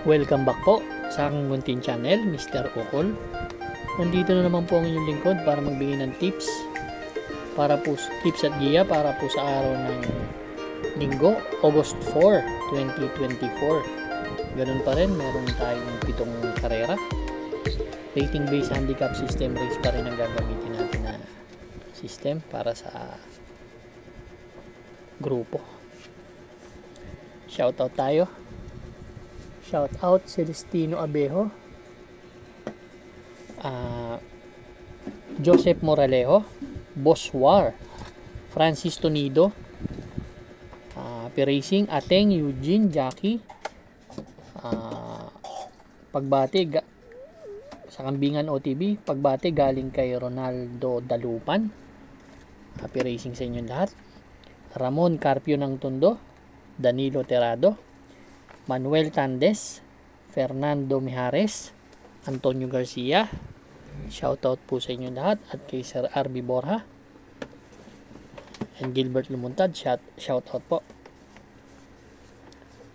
Welcome back po sa aking munting channel, Mr. Ukol. Nandito na naman po ang inyong lingkod para magbigay ng tips at giya para po sa araw ng Linggo, August 4, 2024. Ganun pa rin, meron tayong 7 karera. Rating based handicap system race pa rin ang gagamitin natin na system para sa grupo. Shoutout tayo. Shout out Celestino Abejo, Joseph Moralejo, Boswar, Francis Tonido, Piracing, Ateng, Eugene, Jackie, pagbati sa Kambingan OTB, pagbati galing kay Ronaldo Dalupan, happy racing sa inyong lahat. Ramon Carpio ng Tondo, Danilo Terrado, Manuel Tandes, Fernando Mijares, Antonio Garcia, shoutout po sa inyo lahat, at kay Sir RB Borja and Gilbert Lumuntad, shoutout po.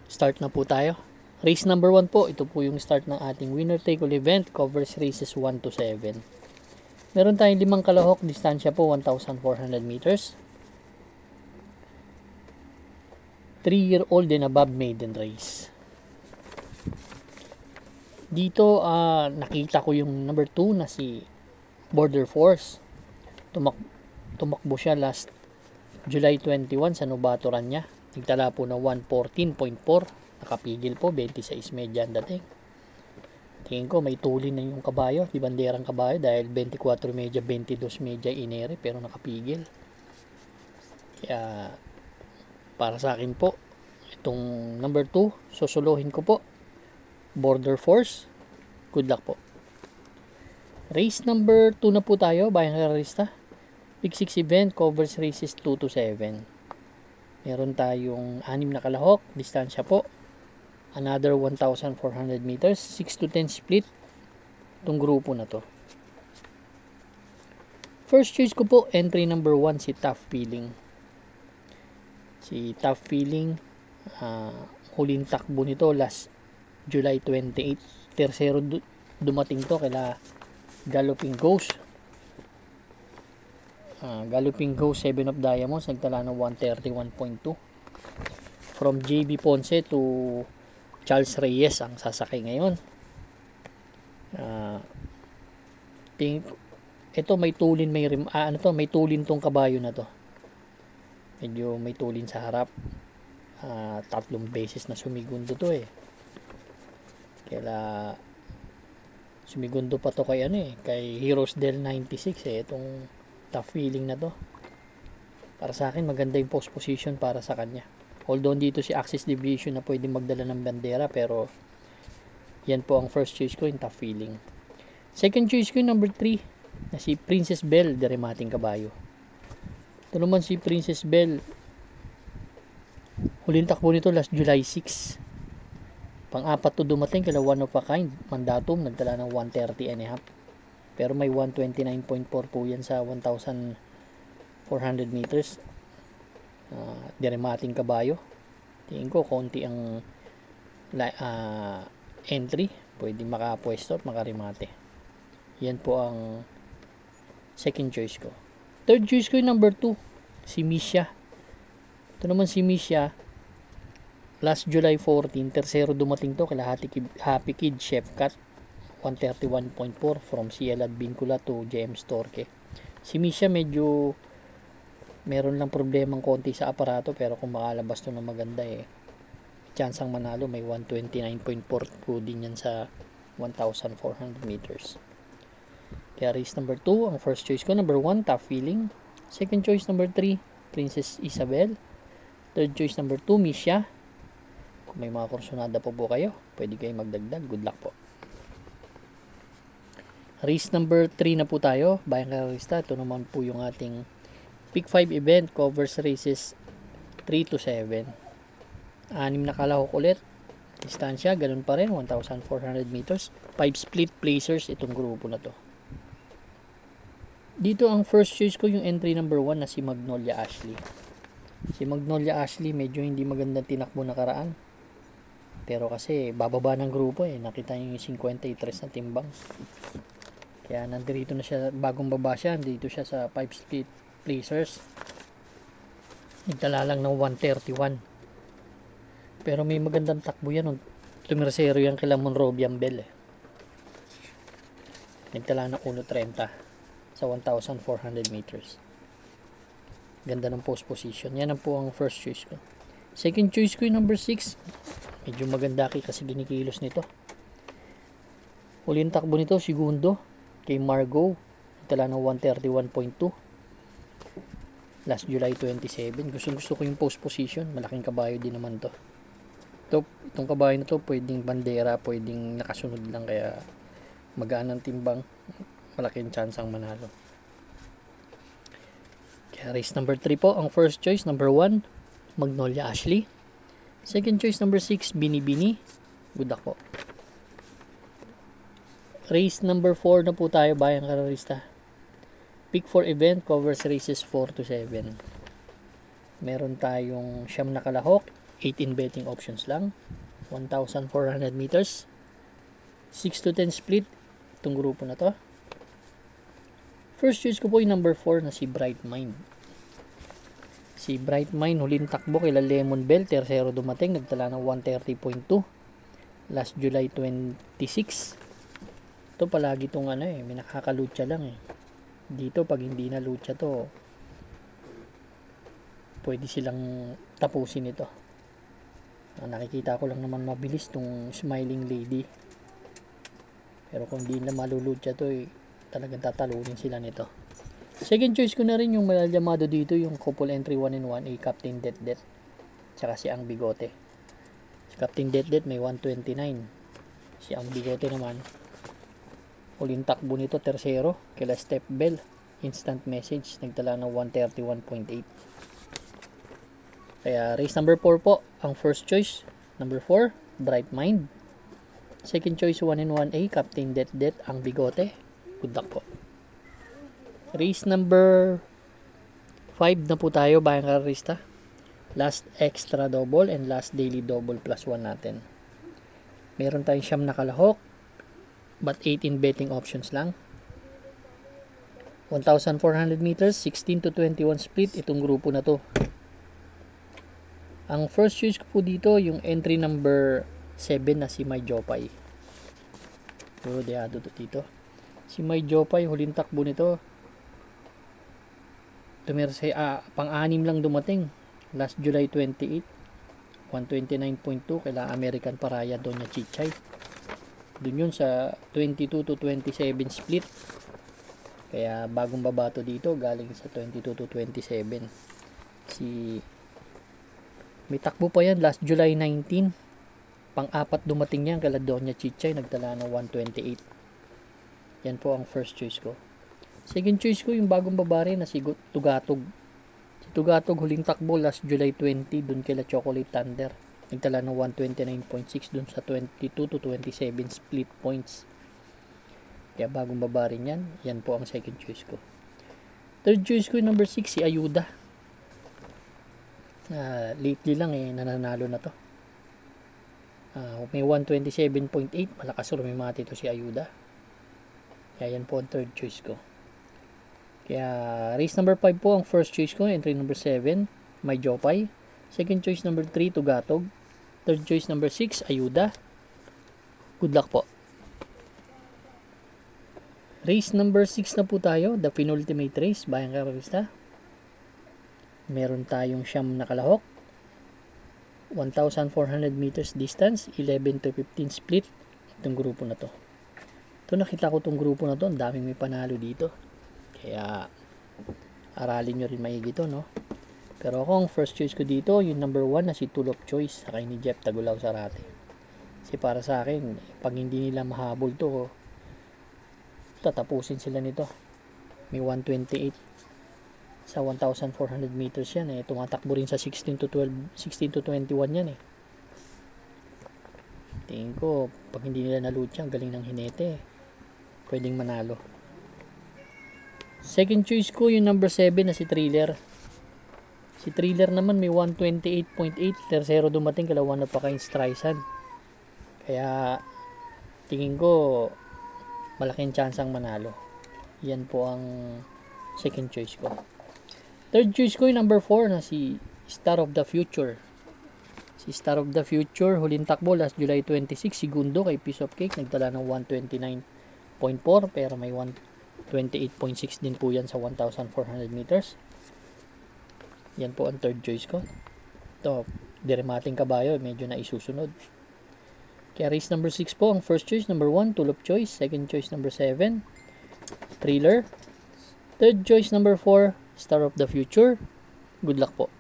Start na po tayo. Race number 1 po, ito po yung start ng ating winner take all event, covers races 1 to 7. Meron tayong 5 kalahok, distansya po 1,400 meters. 3-year-old and above maiden race. Dito nakita ko yung number 2 na si Border Force. Tumakbo siya last July 21 sa Nobaturan niya. Nagtala po na 114.4. Nakapigil po, 26 medya ang dating. Tingin ko may tulin na yung kabayo, di banderang kabayo, dahil 24 medya, 22 medya inere, pero nakapigil. Kaya para sa akin po, itong number 2, susuluhin ko po, Border Force. Good luck po. Race number 2 na po tayo, bayang kararista. Big 6 event, covers races 2 to 7. Meron tayong 6 na kalahok, distansya po. Another 1,400 meters, 6 to 10 split. Itong grupo na to. First choice ko po, entry number 1, si Tough Feeling. Si Tough Feeling, huling takbo nito last July 28. Tercero dumating to kila Galloping Ghost. Galloping Ghost 7 of Diamonds, nagtala ng 131.2. From JB Ponce to Charles Reyes ang sasakay ngayon. Ito may tulin, may tulin tong kabayo na to. Medyo may tulin sa harap. 3 beses na sumigundo to eh. Kaya sumigundo pa to kay kay Heroes Del 96 eh, itong Tough Feeling na to. Para sa akin maganda yung post position para sa kanya. Although dito si Axis Division na pwede magdala ng bandera, pero yan po ang first choice ko, yung Tough Feeling. Second choice ko yung number 3 na si Princess Belle, Deremating Kabayo. Ito naman si Princess Belle, huling takbo nito last July 6. Pang-apat to dumating kala One of a Kind, Mandatum, nagdala ng 130 and a half. Pero may 129.4 po yan sa 1,400 meters. Deremating Kabayo. Tingin ko konti ang entry, pwede makapwesto at makarimate. Yan po ang second choice ko. Third choice ko yung number 2, si Misha. Ito naman si Misha, last July 14, tercero dumating to kala Happy Kid Chef Cat, 131.4 from CL Advincula to JM Storke. Si Misha medyo meron lang problemang konti sa aparato, pero kung makalabas to na maganda chance ang manalo, may 129.4 po din yan sa 1,400 meters. Kaya race number 2, ang first choice ko, number 1, Tough Feeling. Second choice, number 3, Princess Isabel. Third choice, number 2, Misha. Kung may mga kursonada po kayo, pwede kayo magdagdag. Good luck po. Race number 3 na po tayo, bayang kararista. Ito naman po yung ating Big 5 event, covers races 3 to 7. 6 na kalahok ulit. Distansya, ganun pa rin, 1,400 meters. 5 split placers itong grupo na to. Dito ang first choice ko yung entry number 1 na si Magnolia Ashley. Si Magnolia Ashley medyo hindi magandang tinakbo nakaraan. Pero kasi bababa ng grupo nakita niyo yung 53 na timbang. Kaya nandito na siya, bagong baba siya, dito siya sa 5 speed placers. Nagtala lang ng 131. Pero may magandang takbo yan. Tumersero yan kila Monrovian Bell Nagtala ng 1.30 sa 1,400 meters. Ganda ng post position. Yan ang po ang first choice ko. Second choice ko yung number 6. Medyo maganda kasi ginikilos nito. Huling takbo nito, segundo, kay Margo. Nagtala ng 131.2. Last July 27. Gusto ko yung post position. Malaking kabayo din naman to. Itong kabayo na to, pwedeng bandera, pwedeng nakasunod lang, kaya magaan ang timbang. Malaking chance ang manalo. Kaya race number 3 po, ang first choice, number 1, Magnolia Ashley. Second choice, number 6, Bini. Good luck po. Race number 4 na po tayo, bayang kararista. Pick 4 event, covers races 4 to 7. Meron tayong siyam na kalahok, 18 betting options lang, 1,400 meters, 6 to 10 split, itong grupo na to. First choice ko po yung number 4 na si Bright Mind. Si Bright Mind, huling takbo kila Lemon Bell, tersero dumating, nagtala ng 130.2, last July 26. Ito palagi itong may nakakalucha lang Dito pag hindi na lucha to, pwede silang tapusin ito. Nakikita ko lang naman mabilis tong Smiling Lady. Pero kung di na malulucha to talagang tatalunin sila nito. Second choice ko na rin yung malalyamado dito, yung couple entry 1 and 1, Captain Det. Tsaka si Ang Bigote. Si Captain Det may 129. Si Ang Bigote naman, huling takbo nito, tersero, kila Step Bell, instant message, nagtala ng 131.8. Kaya race number 4 po, ang first choice, number 4, Bright Mind. Second choice, 1 and 1A, Captain Det, Ang Bigote. Good luck po. Race number 5 na po tayo, bayang kararista. Last extra double and last daily double plus 1 natin. Meron tayong siyam na kalahok, but 18 betting options lang. 1,400 meters, 16 to 21 split, itong grupo na to. Ang first choice ko po dito, yung entry number 7 na si May Jopay. Deado to dito. Si May Jopay, huling takbo nito, pang-anim lang dumating. Last July 28, 129.2 kaila American Paraya Doña Chichay. Dun yun sa 22 to 27 split. Kaya bagong babato dito, galing sa 22 to 27. May takbo pa yan, last July 19. Pang-apat dumating yan, kala Doña Chichay, nagtala ng 128. Yan po ang first choice ko. Second choice ko, yung bagong babae na si Tugatog. Si Tugatog, huling takbo, last July 20, dun kila Chocolate Thunder. Nagtala ng 129.6 dun sa 22 to 27 split points. Kaya bagong babae yan. Yan po ang second choice ko. Third choice ko, yung number 6, si Ayuda. Lately lang nananalo na to. May 127.8, malakas rumimati to si Ayuda. Kaya yan po ang third choice ko. Kaya race number 5 po ang first choice ko, entry number 7, May Jopay. Second choice number 3, Tugatog. Third choice number 6, Ayuda. Good luck po. Race number 6 na po tayo, the penultimate race, bayang kararista. Meron tayong siyam na kalahok, 1,400 meters distance, 11 to 15 split, itong grupo na to. Ito, nakita ko itong grupo na to, ang daming may panalo dito. Kaya aralin nyo rin maigi to, no? Pero ako, ang first choice ko dito, yung number 1 na si Tulop Choice, saka ni Jeff Tagulaw Sarate. Kasi para sa akin, pag hindi nila mahabol to, tatapusin sila nito. May 128 sa 1,400 meters yan tumatakbo rin sa 16 to 21 yan tingin ko pag hindi nila nalucha, ang galing ng hinete, pwedeng manalo. Second choice ko yung number 7 na si Thriller. Si Thriller naman may 128.8, tersero dumating, kalawan na pa kay Streisand. Kaya tingin ko malaking chance ang manalo. Yan po ang second choice ko. Third choice ko yung number 4 na si Star of the Future. Si Star of the Future, huling takbo last July 26, segundo kay Piece of Cake, nagtala ng 129.4 pero may 128.6 din po yan sa 1,400 meters. Yan po ang third choice ko. Ito, diremating kabayo, medyo na isusunod. Kaya race number 6 po, ang first choice, number 1, Tulip Choice. Second choice, number 7, Thriller. Third choice, number 4, Star of the Future. Good luck po.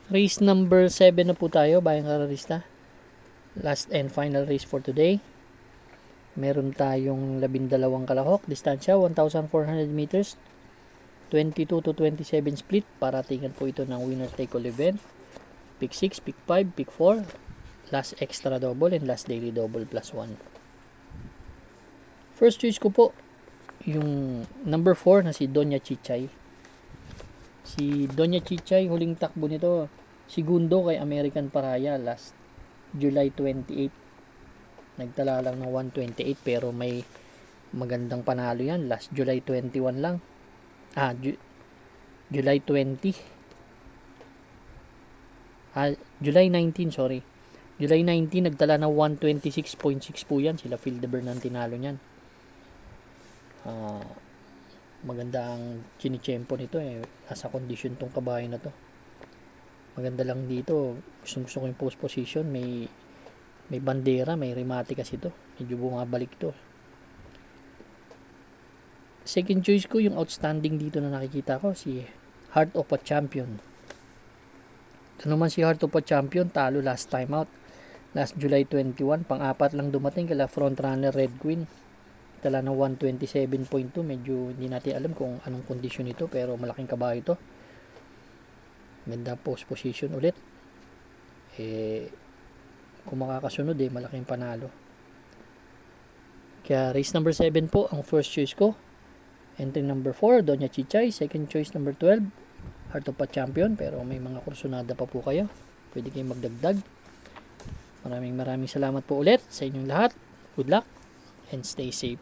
Race number 7 na po tayo, bayang kararista. Last and final race for today. Meron tayong 12 kalahok. Distansya, 1,400 meters. 22 to 27 split. Paratingan po ito ng winner take all event. Pick 6, pick 5, pick 4. Last extra double and last daily double plus 1. First choice ko po, yung number 4 na si Doña Chichay. Si Doña Chichay, huling takbo nito, segundo kay American Paraya last July 28. Nagtala lang ng 128 pero may magandang panalo yan. Last July 21 lang. July 20. July 19, sorry. July 19, nagtala ng 126.6 po yan. Sila Fildeburn ang tinalo niyan. Maganda ang chinichempo nito eh. Nasa condition tong kabayo na to. Maganda lang dito. Gusto ko yung post position. May bandera, may remate kasi to. Medyo bumabalik to. Second choice ko, yung outstanding dito na nakikita ko, si Heart of a Champion. Ito naman si Heart of a Champion, talo last time out. Last July 21, pang-apat lang dumating kala frontrunner Red Queen. Tala ng 127.2, medyo hindi natin alam kung anong kondisyon ito, pero malaking kabayo ito. Ganda post position ulit. Kung makakasunod malaking panalo. Kaya race number 7 po ang first choice ko. Entry number 4, Doña Chichay. Second choice number 12, Heart of a Champion. Pero may mga kursunada pa po kayo. Pwede kayong magdagdag. Maraming salamat po ulit sa inyong lahat. Good luck and stay safe.